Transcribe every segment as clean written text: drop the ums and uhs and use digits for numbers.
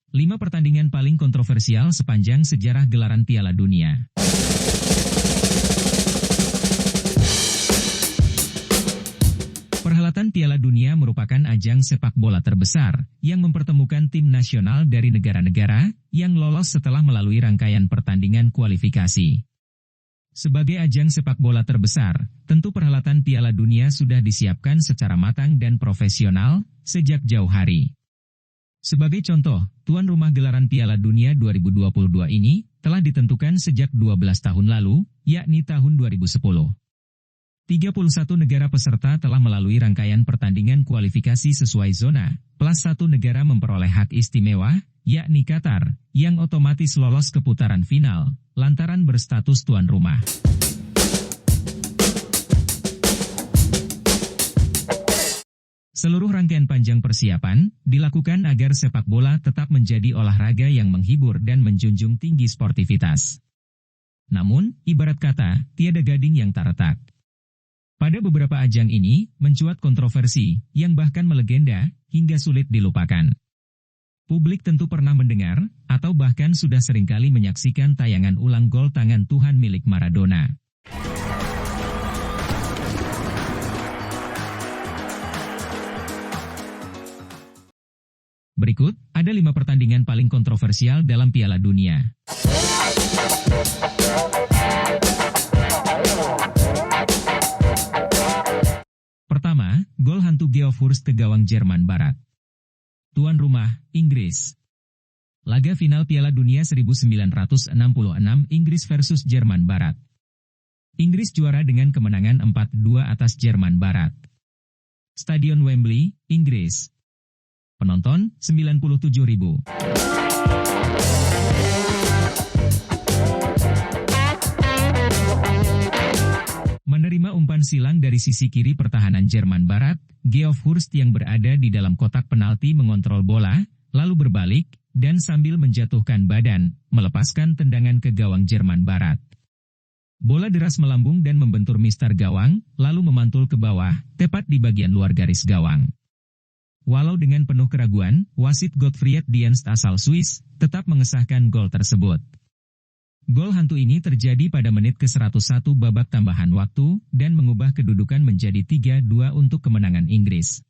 5 pertandingan paling kontroversial sepanjang sejarah gelaran Piala Dunia. Perhelatan Piala Dunia merupakan ajang sepak bola terbesar yang mempertemukan tim nasional dari negara-negara yang lolos setelah melalui rangkaian pertandingan kualifikasi. Sebagai ajang sepak bola terbesar, tentu perhelatan Piala Dunia sudah disiapkan secara matang dan profesional sejak jauh hari. Sebagai contoh, tuan rumah gelaran Piala Dunia 2022 ini telah ditentukan sejak 12 tahun lalu, yakni tahun 2010. 31 negara peserta telah melalui rangkaian pertandingan kualifikasi sesuai zona, plus 1 negara memperoleh hak istimewa, yakni Qatar, yang otomatis lolos ke putaran final, lantaran berstatus tuan rumah. Seluruh rangkaian panjang persiapan dilakukan agar sepak bola tetap menjadi olahraga yang menghibur dan menjunjung tinggi sportivitas. Namun, ibarat kata, tiada gading yang tak retak. Pada beberapa ajang ini, mencuat kontroversi yang bahkan melegenda hingga sulit dilupakan. Publik tentu pernah mendengar, atau bahkan sudah seringkali menyaksikan tayangan ulang gol tangan Tuhan milik Maradona. Berikut, ada 5 pertandingan paling kontroversial dalam Piala Dunia. Pertama, gol hantu Geoff Hurst ke gawang Jerman Barat. Tuan rumah, Inggris. Laga final Piala Dunia 1966, Inggris versus Jerman Barat. Inggris juara dengan kemenangan 4-2 atas Jerman Barat. Stadion Wembley, Inggris. Penonton, 97.000. Menerima umpan silang dari sisi kiri pertahanan Jerman Barat, Geoff Hurst yang berada di dalam kotak penalti mengontrol bola, lalu berbalik, dan sambil menjatuhkan badan, melepaskan tendangan ke gawang Jerman Barat. Bola deras melambung dan membentur mistar gawang, lalu memantul ke bawah, tepat di bagian luar garis gawang. Walau dengan penuh keraguan, wasit Gottfried Dienst asal Swiss tetap mengesahkan gol tersebut. Gol hantu ini terjadi pada menit ke-101 babak tambahan waktu dan mengubah kedudukan menjadi 3-2 untuk kemenangan Inggris.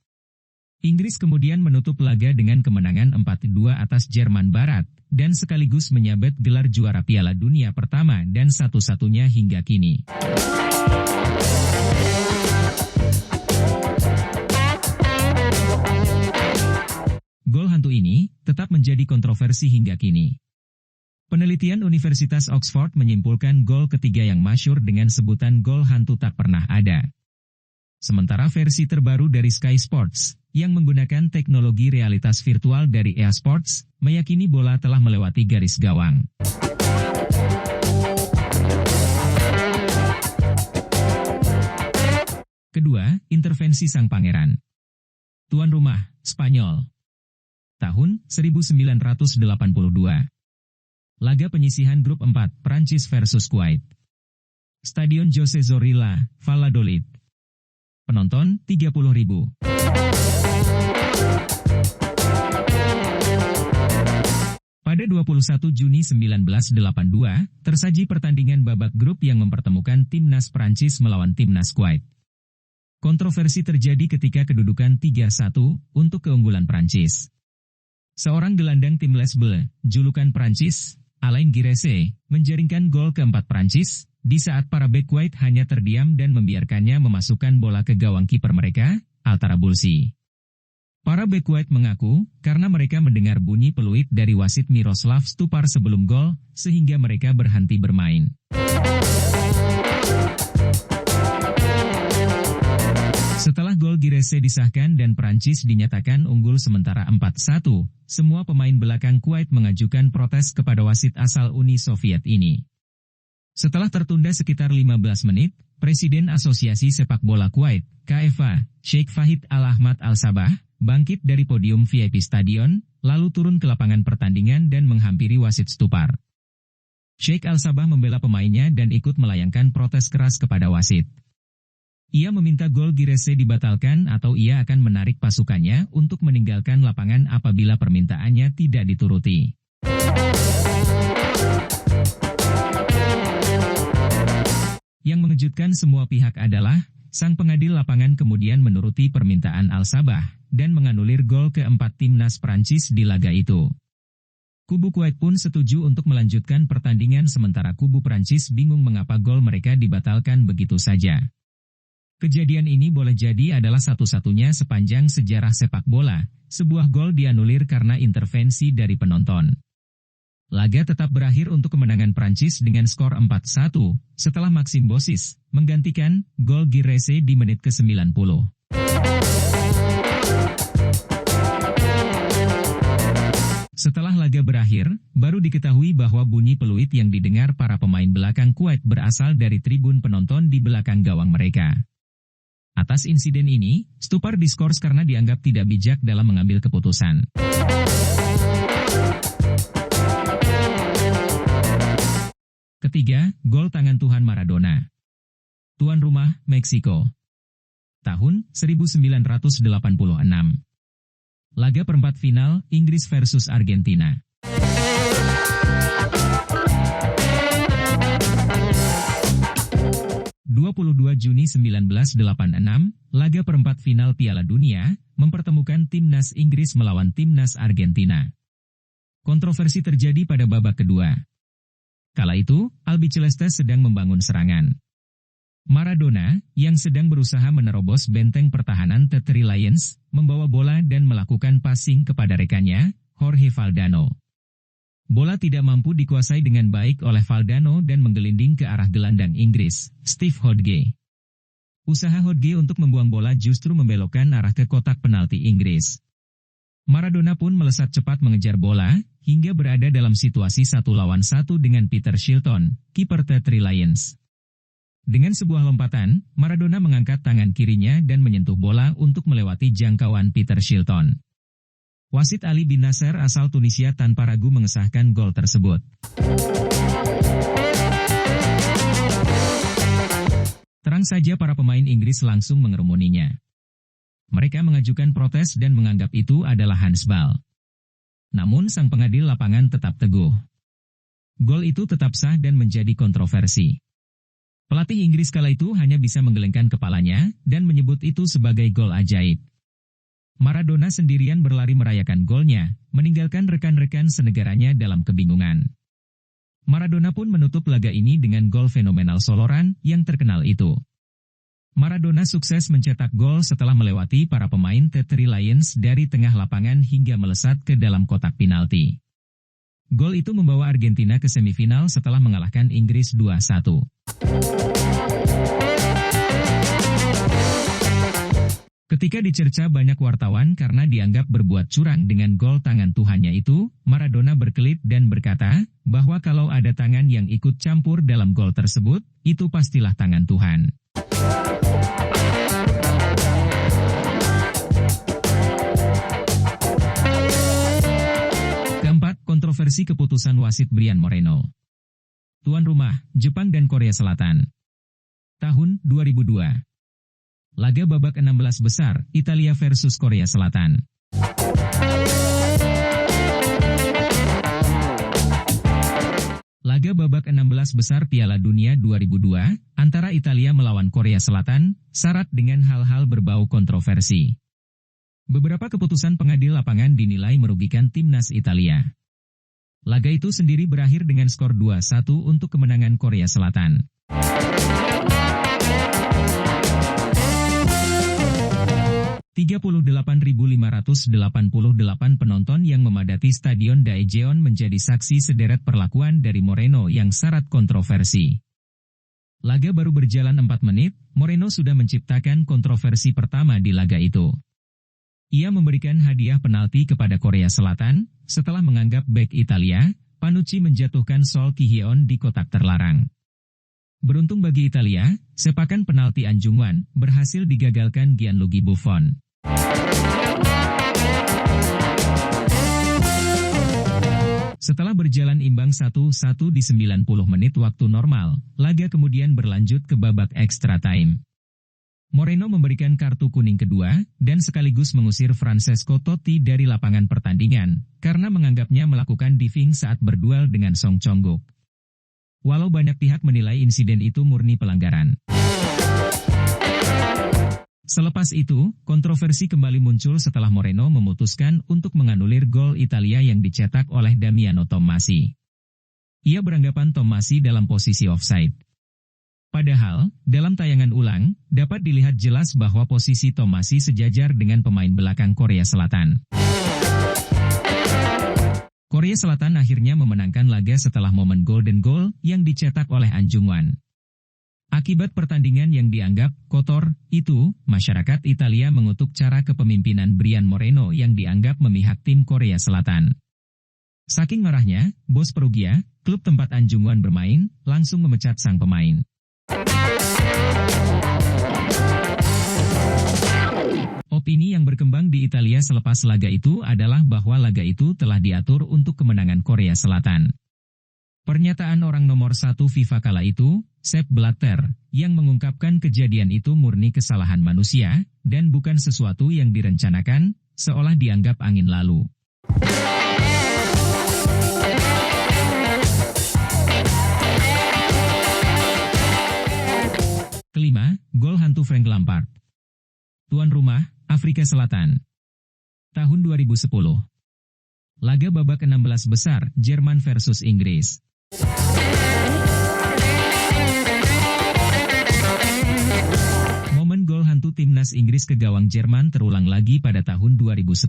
Inggris kemudian menutup laga dengan kemenangan 4-2 atas Jerman Barat dan sekaligus menyabet gelar juara Piala Dunia pertama dan satu-satunya hingga kini. Gol hantu ini tetap menjadi kontroversi hingga kini. Penelitian Universitas Oxford menyimpulkan gol ketiga yang masyhur dengan sebutan gol hantu tak pernah ada. Sementara versi terbaru dari Sky Sports, yang menggunakan teknologi realitas virtual dari EA Sports, meyakini bola telah melewati garis gawang. Kedua, intervensi sang pangeran. Tuan rumah, Spanyol. Tahun 1982. Laga penyisihan grup 4, Prancis versus Kuwait. Stadion José Zorrilla, Valladolid. Penonton, 30.000. Pada 21 Juni 1982, tersaji pertandingan babak grup yang mempertemukan timnas Prancis melawan timnas Kuwait. Kontroversi terjadi ketika kedudukan 3-1 untuk keunggulan Prancis. Seorang gelandang tim Les Bleus, julukan Prancis, Alain Giresse, menjaringkan gol keempat Prancis, di saat para bek Kuwait hanya terdiam dan membiarkannya memasukkan bola ke gawang kiper mereka, Altarabulsi. Para bek Kuwait mengaku, karena mereka mendengar bunyi peluit dari wasit Miroslav Stupar sebelum gol, sehingga mereka berhenti bermain. Setelah gol Giresse disahkan dan Prancis dinyatakan unggul sementara 4-1, semua pemain belakang Kuwait mengajukan protes kepada wasit asal Uni Soviet ini. Setelah tertunda sekitar 15 menit, Presiden Asosiasi Sepak Bola Kuwait, KFA, Sheikh Fahid Al-Ahmad Al-Sabah, bangkit dari podium VIP stadion, lalu turun ke lapangan pertandingan dan menghampiri wasit Stupar. Sheikh Al-Sabah membela pemainnya dan ikut melayangkan protes keras kepada wasit. Ia meminta gol Giresse dibatalkan atau ia akan menarik pasukannya untuk meninggalkan lapangan apabila permintaannya tidak dituruti. Yang mengejutkan semua pihak adalah, sang pengadil lapangan kemudian menuruti permintaan Al-Sabah dan menganulir gol keempat timnas Prancis di laga itu. Kubu Kuwait pun setuju untuk melanjutkan pertandingan sementara kubu Prancis bingung mengapa gol mereka dibatalkan begitu saja. Kejadian ini boleh jadi adalah satu-satunya sepanjang sejarah sepak bola, sebuah gol dianulir karena intervensi dari penonton. Laga tetap berakhir untuk kemenangan Prancis dengan skor 4-1, setelah Maxime Bossis menggantikan gol Giresse di menit ke-90. Setelah laga berakhir, baru diketahui bahwa bunyi peluit yang didengar para pemain belakang Kuwait berasal dari tribun penonton di belakang gawang mereka. Atas insiden ini, Stupar diskors karena dianggap tidak bijak dalam mengambil keputusan. Ketiga, gol tangan Tuhan Maradona. Tuan rumah, Meksiko. Tahun 1986. Laga perempat final, Inggris versus Argentina. 22 Juni 1986, laga perempat final Piala Dunia, mempertemukan timnas Inggris melawan timnas Argentina. Kontroversi terjadi pada babak kedua. Kala itu, Albiceleste sedang membangun serangan. Maradona, yang sedang berusaha menerobos benteng pertahanan The Three Lions, membawa bola dan melakukan passing kepada rekannya, Jorge Valdano. Bola tidak mampu dikuasai dengan baik oleh Valdano dan menggelinding ke arah gelandang Inggris, Steve Hodge. Usaha Hodge untuk membuang bola justru membelokkan arah ke kotak penalti Inggris. Maradona pun melesat cepat mengejar bola, hingga berada dalam situasi 1 lawan 1 dengan Peter Shilton, kiper The Three Lions. Dengan sebuah lompatan, Maradona mengangkat tangan kirinya dan menyentuh bola untuk melewati jangkauan Peter Shilton. Wasit Ali bin Nasser asal Tunisia tanpa ragu mengesahkan gol tersebut. Terang saja para pemain Inggris langsung mengerumuninya. Mereka mengajukan protes dan menganggap itu adalah handsball. Namun sang pengadil lapangan tetap teguh. Gol itu tetap sah dan menjadi kontroversi. Pelatih Inggris kala itu hanya bisa menggelengkan kepalanya dan menyebut itu sebagai gol ajaib. Maradona sendirian berlari merayakan golnya, meninggalkan rekan-rekan senegaranya dalam kebingungan. Maradona pun menutup laga ini dengan gol fenomenal soloran yang terkenal itu. Maradona sukses mencetak gol setelah melewati para pemain The Three Lions dari tengah lapangan hingga melesat ke dalam kotak penalti. Gol itu membawa Argentina ke semifinal setelah mengalahkan Inggris 2-1. Ketika dicerca banyak wartawan karena dianggap berbuat curang dengan gol tangan Tuhannya itu, Maradona berkelit dan berkata bahwa kalau ada tangan yang ikut campur dalam gol tersebut, itu pastilah tangan Tuhan. Keempat, kontroversi keputusan wasit Brian Moreno. Tuan rumah, Jepang dan Korea Selatan. Tahun 2002. Laga babak 16 besar, Italia versus Korea Selatan. Laga babak 16 besar Piala Dunia 2002, antara Italia melawan Korea Selatan, syarat dengan hal-hal berbau kontroversi. Beberapa keputusan pengadil lapangan dinilai merugikan timnas Italia. Laga itu sendiri berakhir dengan skor 2-1 untuk kemenangan Korea Selatan. 38.588 penonton yang memadati Stadion Daejeon menjadi saksi sederet perlakuan dari Moreno yang syarat kontroversi. Laga baru berjalan 4 menit, Moreno sudah menciptakan kontroversi pertama di laga itu. Ia memberikan hadiah penalti kepada Korea Selatan, setelah menganggap bek Italia, Panucci menjatuhkan Sol Ki-hyeon di kotak terlarang. Beruntung bagi Italia, sepakan penalti Anjungwan berhasil digagalkan Gianluigi Buffon. Setelah berjalan imbang 1-1 di 90 menit waktu normal, laga kemudian berlanjut ke babak extra time. Moreno memberikan kartu kuning kedua dan sekaligus mengusir Francesco Totti dari lapangan pertandingan karena menganggapnya melakukan diving saat berduel dengan Song Chong-guk. Walau banyak pihak menilai insiden itu murni pelanggaran. Selepas itu, kontroversi kembali muncul setelah Moreno memutuskan untuk menganulir gol Italia yang dicetak oleh Damiano Tommasi. Ia beranggapan Tommasi dalam posisi offside. Padahal, dalam tayangan ulang, dapat dilihat jelas bahwa posisi Tommasi sejajar dengan pemain belakang Korea Selatan. Korea Selatan akhirnya memenangkan laga setelah momen golden goal yang dicetak oleh An Jung-wan. Akibat pertandingan yang dianggap kotor itu, masyarakat Italia mengutuk cara kepemimpinan Brian Moreno yang dianggap memihak tim Korea Selatan. Saking marahnya, bos Perugia, klub tempat An Jung-wan bermain, langsung memecat sang pemain. Opini yang berkembang di Italia selepas laga itu adalah bahwa laga itu telah diatur untuk kemenangan Korea Selatan. Pernyataan orang nomor 1 FIFA kala itu, Sepp Blatter, yang mengungkapkan kejadian itu murni kesalahan manusia, dan bukan sesuatu yang direncanakan, seolah dianggap angin lalu. Kelima, gol hantu Frank Lampard. Tuan rumah, Afrika Selatan. Tahun 2010. Laga babak 16 besar, Jerman versus Inggris. Momen gol hantu timnas Inggris ke gawang Jerman terulang lagi pada tahun 2010.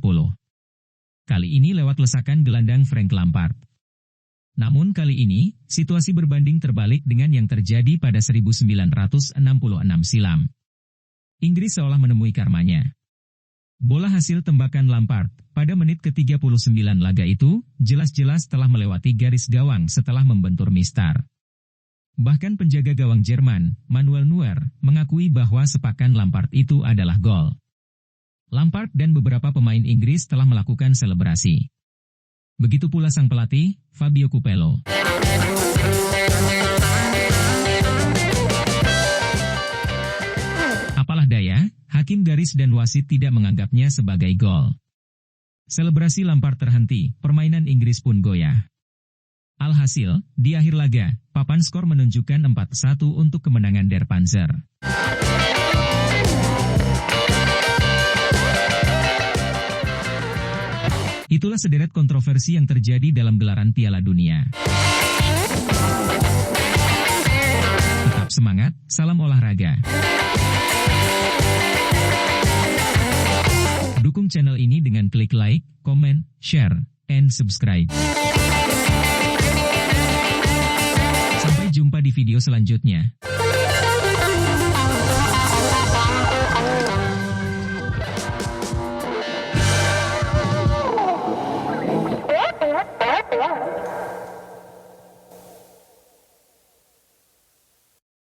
Kali ini lewat lesakan gelandang Frank Lampard. Namun kali ini, situasi berbanding terbalik dengan yang terjadi pada 1966 silam. Inggris seolah menemui karmanya. Bola hasil tembakan Lampard pada menit ke-39 laga itu, jelas-jelas telah melewati garis gawang setelah membentur mistar. Bahkan penjaga gawang Jerman, Manuel Neuer, mengakui bahwa sepakan Lampard itu adalah gol. Lampard dan beberapa pemain Inggris telah melakukan selebrasi. Begitu pula sang pelatih, Fabio Capello. Apalah daya, hakim garis dan wasit tidak menganggapnya sebagai gol. Selebrasi Lampard terhenti, permainan Inggris pun goyah. Alhasil, di akhir laga, papan skor menunjukkan 4-1 untuk kemenangan Der Panzer. Itulah sederet kontroversi yang terjadi dalam gelaran Piala Dunia. Tetap semangat, salam olahraga. Dukung channel ini dengan klik like, comment, share, and subscribe. Sampai jumpa di video selanjutnya.